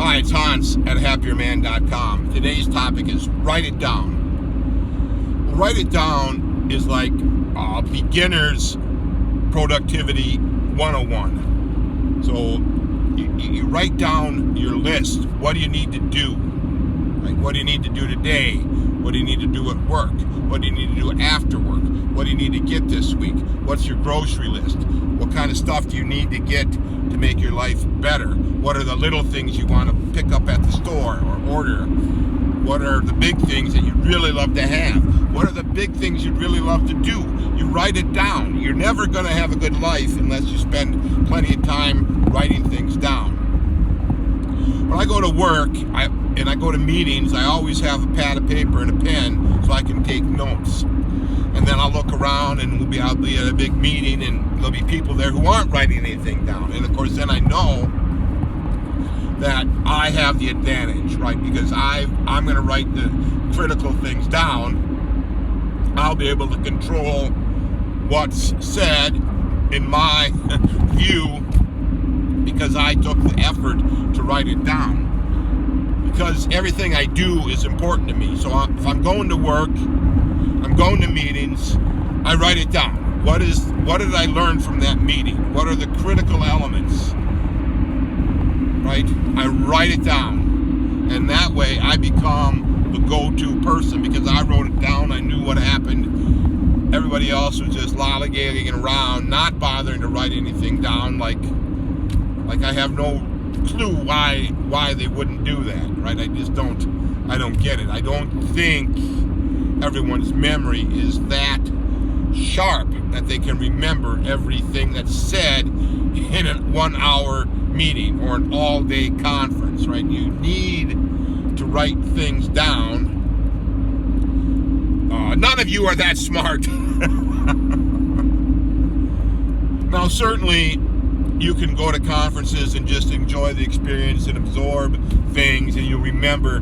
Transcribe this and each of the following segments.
Hi, it's Hans at happierman.com. Today's topic is write it down. Write it down is like beginner's productivity 101. So you write down your list. What do you need to do? Like, what do you need to do today? What do you need to do at work? What do you need to do after work? What do you need to get this week? What's your grocery list? What kind of stuff do you need to get to make your life better? What are the little things you want to pick up at the store or order? What are the big things that you'd really love to have? What are the big things you'd really love to do? You write it down. You're never going to have a good life unless you spend plenty of time writing things down. When I go to work and I go to meetings, I always have a pad of paper and a pen so I can take notes. And then I'll look around and I'll be at a big meeting and there'll be people there who aren't writing anything down. And of course then I know that I have the advantage, right? Because I'm going to write the critical things down. I'll be able to control what's said in my view because I took the effort to write it down. Because everything I do is important to me. So if I'm going to work, I'm going to meetings, I write it down. What did I learn from that meeting? What are the critical elements? Right? I write it down. And that way I become the go-to person because I wrote it down, I knew what happened. Everybody else was just lollygagging around, not bothering to write anything down, like I have no clue why they wouldn't do that, right? I don't get it. I don't think everyone's memory is that sharp that they can remember everything that's said in a 1 hour meeting or an all-day conference, right? You need to write things down. None of you are that smart. Now, certainly you can go to conferences and just enjoy the experience and absorb things, and you'll remember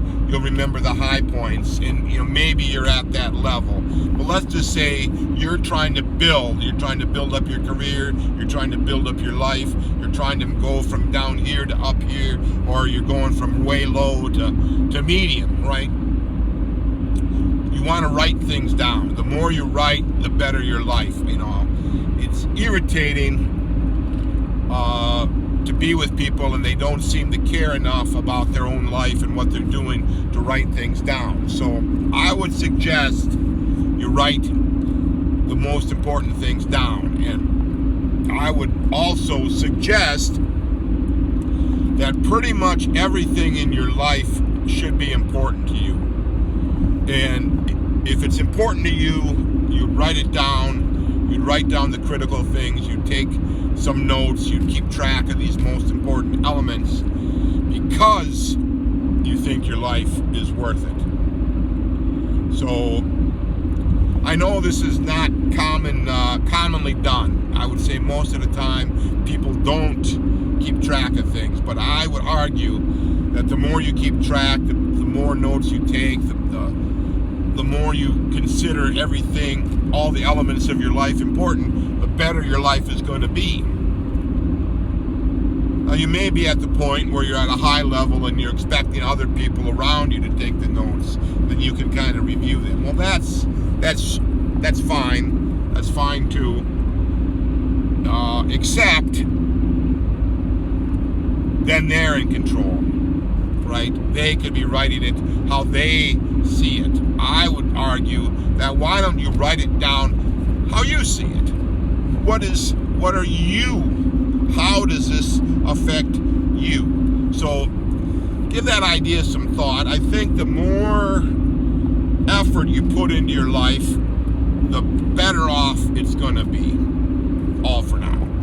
the high points, and maybe you're at that level. But let's just say you're trying to build up your career, you're trying to build up your life, you're trying to go from down here to up here, or you're going from way low to medium, right? You want to write things down. The more you write, the better your life. It's irritating to be with people and they don't seem to care enough about their own life and what they're doing to write things down. So I would suggest you write the most important things down. And I would also suggest that pretty much everything in your life should be important to you. And if it's important to you, you write it down. You write down the critical things. You take some notes. You keep track of these most important elements because you think your life is worth it. So I know this is not commonly done. I would say most of the time people don't keep track of things, but I would argue that the more you keep track, the more notes you take, the more you consider everything, all the elements of your life important, the better your life is going to be. Now, you may be at the point where you're at a high level and you're expecting other people around you to take the notes, then you can kind of review them. Well, that's fine. That's fine too. Except then they're in control, right? They could be writing it how they see it. I would argue that why don't you write it down how you see it? What are you? How does this affect you? So give that idea some thought. I think the more effort you put into your life, the better off it's going to be. All for now.